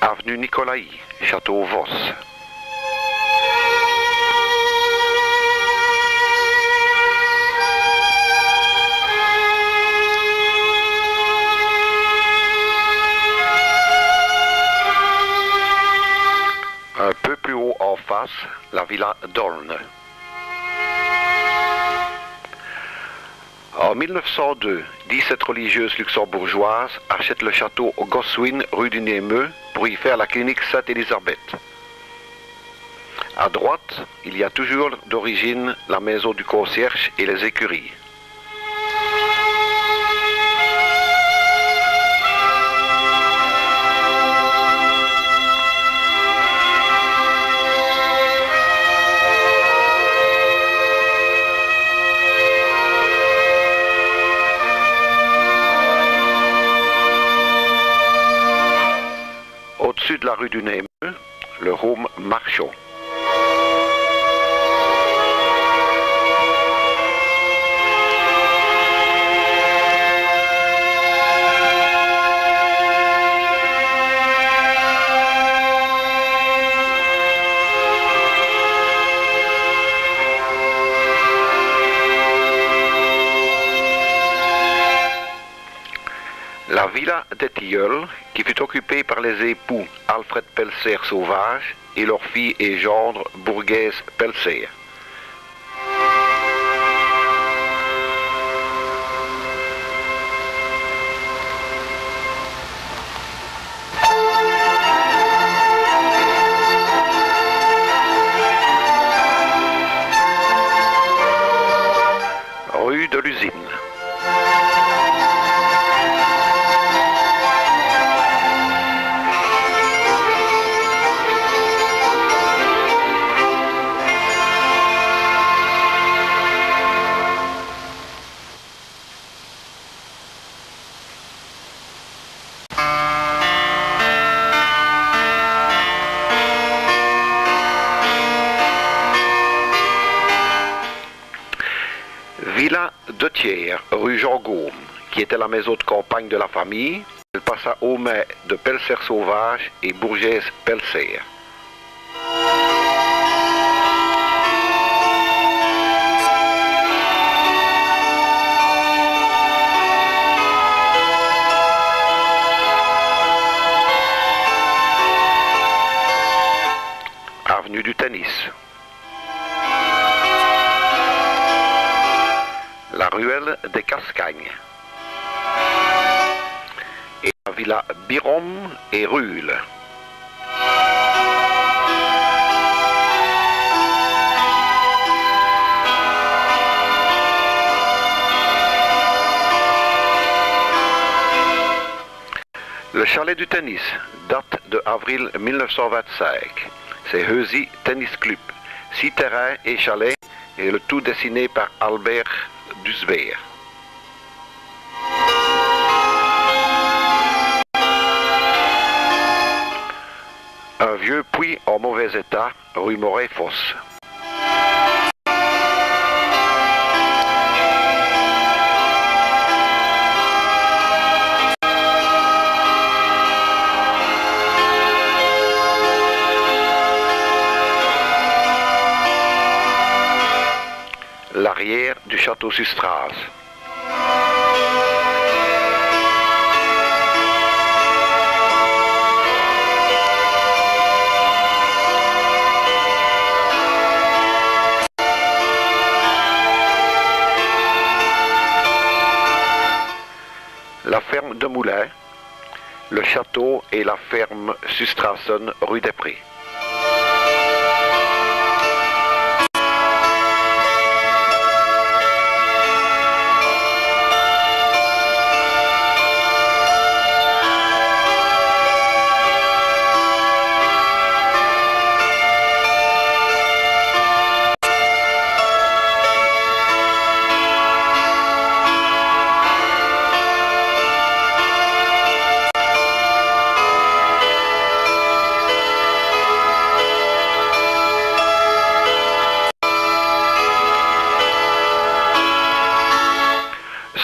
Avenue Nicolai, Château Vos. Un peu plus haut en face, la villa d'Aulne. En 1902, 17 religieuses luxembourgeoises achètent le château Goswin, rue du Némeux, pour y faire la clinique Sainte-Élisabeth. À droite, il y a toujours d'origine la maison du concierge et les écuries. Au-dessus de la rue du Némeux, le Home Marchot. La villa des Tilleuls, qui fut occupée par les époux Alfred Pelser Sauvage et leur fille et gendre Bourgaise Pelser. Rue de l'Usine. Villa de Thiers, rue Jean Gaume, qui était la maison de campagne de la famille. Elle passa aux mains de Pelser Sauvage et Bourgaise Pelser. Avenue du Tennis. La ruelle des Cascagnes et la villa Birom et Ruhle. Le chalet du tennis date de avril 1925. C'est Heusi Tennis Club, 6 terrains et chalets, et le tout dessiné par Albert Dusbeer. Un vieux puits en mauvais état, rue Moret-Fosse. L'arrière du château Sustras. La ferme de Moulins, le château et la ferme Sustrassen, rue des Prés.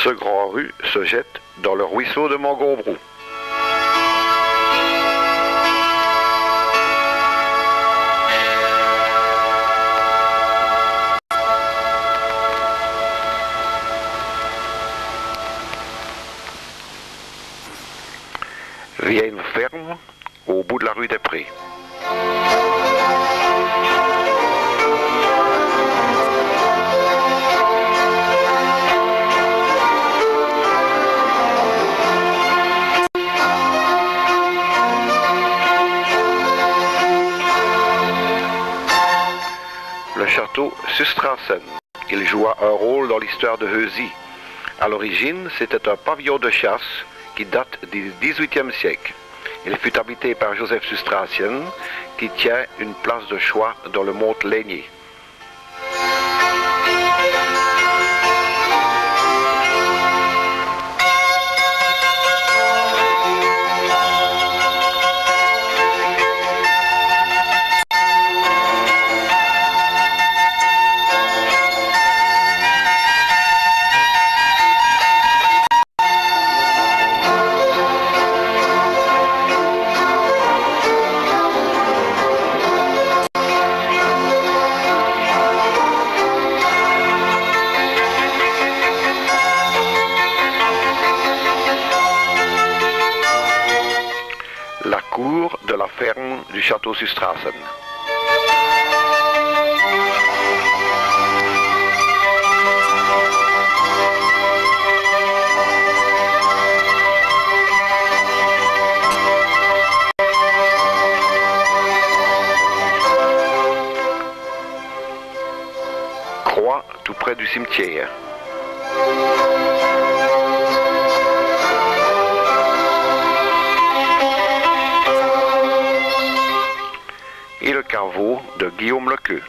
Ce grand rue se jette dans le ruisseau de Montgombrou. Vieille ferme au bout de la rue des Prés. Le château Sustrassen. Il joua un rôle dans l'histoire de Heusies. À l'origine, c'était un pavillon de chasse qui date du XVIIIe siècle. Il fut habité par Joseph Sustrassen, qui tient une place de choix dans le Montéligny. La cour de la ferme du château Sustrassen. Croix tout près du cimetière. Et le caveau de Guillaume Lequeux.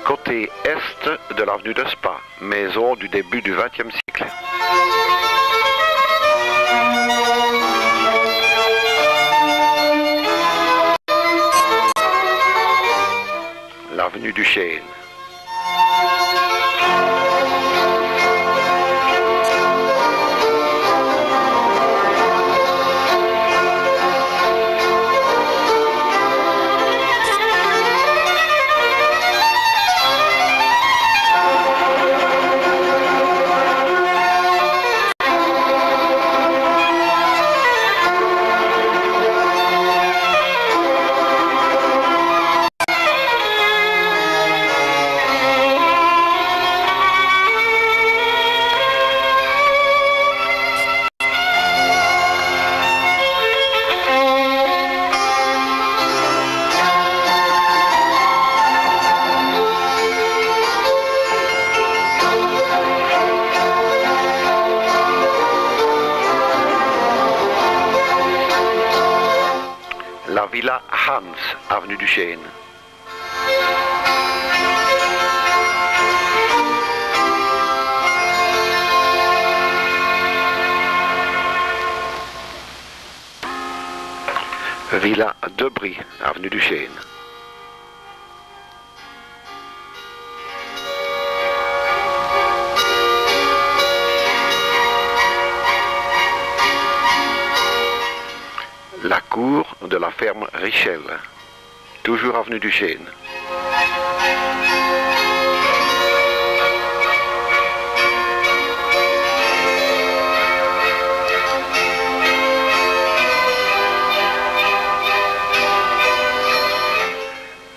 Côté est de l'avenue de Spa, maison du début du XXe siècle. L'avenue du Chêne. La Villa Hans, avenue du Chêne. Villa Debris, avenue du Chêne. La cour de la ferme Richel, toujours avenue du Chêne.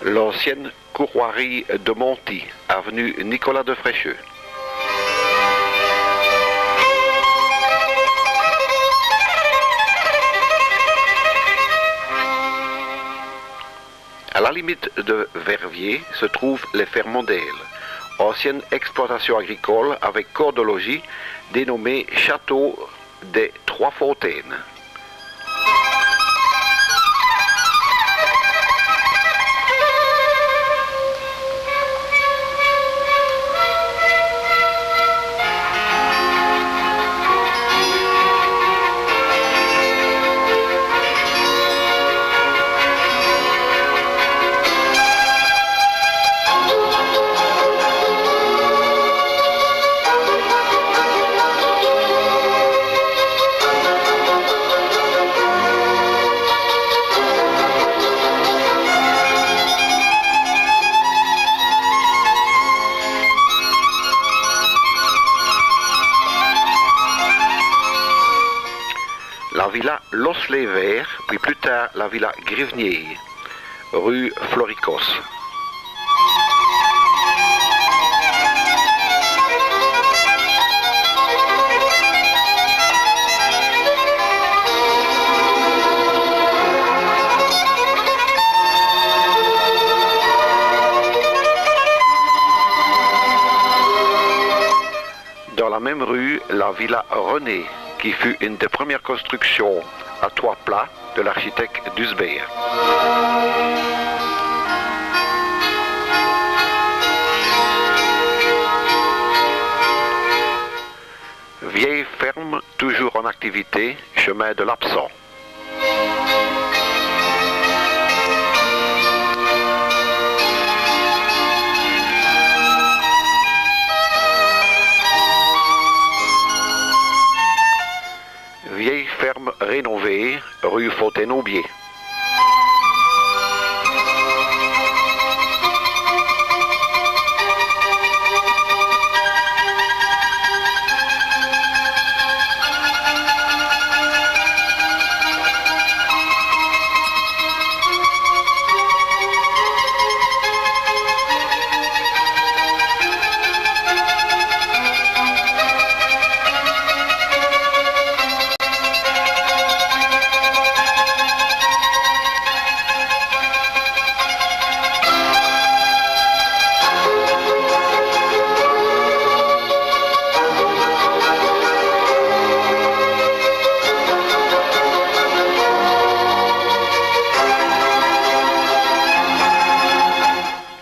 L'ancienne courroierie de Monty, avenue Nicolas de Frécheux. À la limite de Verviers se trouvent les fermes Mondel, ancienne exploitation agricole avec corps de logis dénommé Château des Trois Fontaines. Blé Vert, puis plus tard la Villa Grivnier, rue Floricos. Dans la même rue, la Villa René, qui fut une des premières constructions à toit plat de l'architecte Dusbeer. Vieille ferme, toujours en activité, chemin de l'Absent. Vieille ferme rénovée, rue Fontaine-Aubier.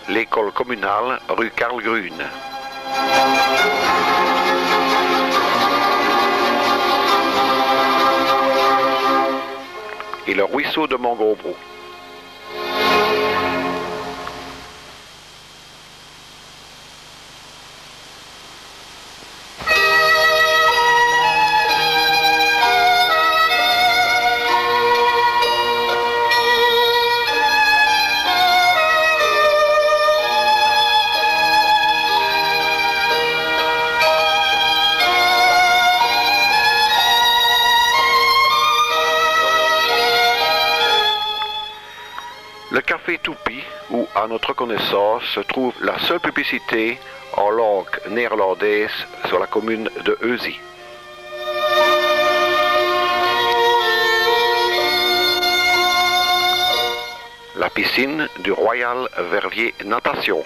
L'école communale, rue Karl Grün. Et le ruisseau de Montgombrou. Le café Toupie, où, à notre connaissance, se trouve la seule publicité en langue néerlandaise sur la commune de Heusie. La piscine du Royal Verviers Natation.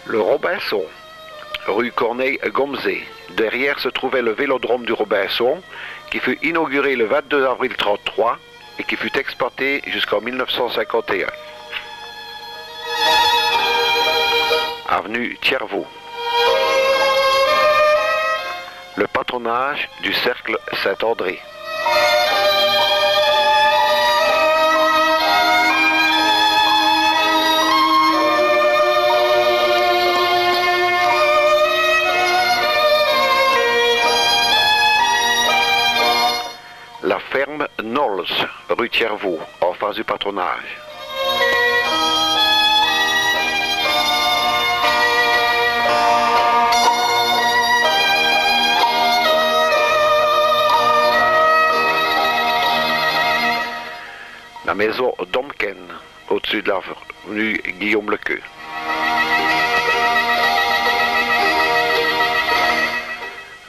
Le Robinson, rue Corneille-Gomzé. Derrière se trouvait le vélodrome du Robinson, qui fut inauguré le 22 avril 1933 et qui fut exploité jusqu'en 1951. Avenue Thiervaux. Le patronage du Cercle Saint-André. La ferme Knowles, rue Thiervaux, en face du patronage. La maison Domken, au-dessus de l'avenue Guillaume-Lequeux.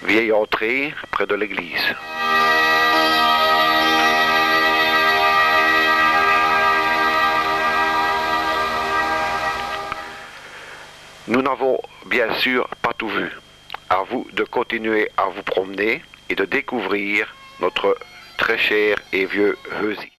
Vieille entrée près de l'église. Nous n'avons bien sûr pas tout vu. À vous de continuer à vous promener et de découvrir notre très cher et vieux Heusie.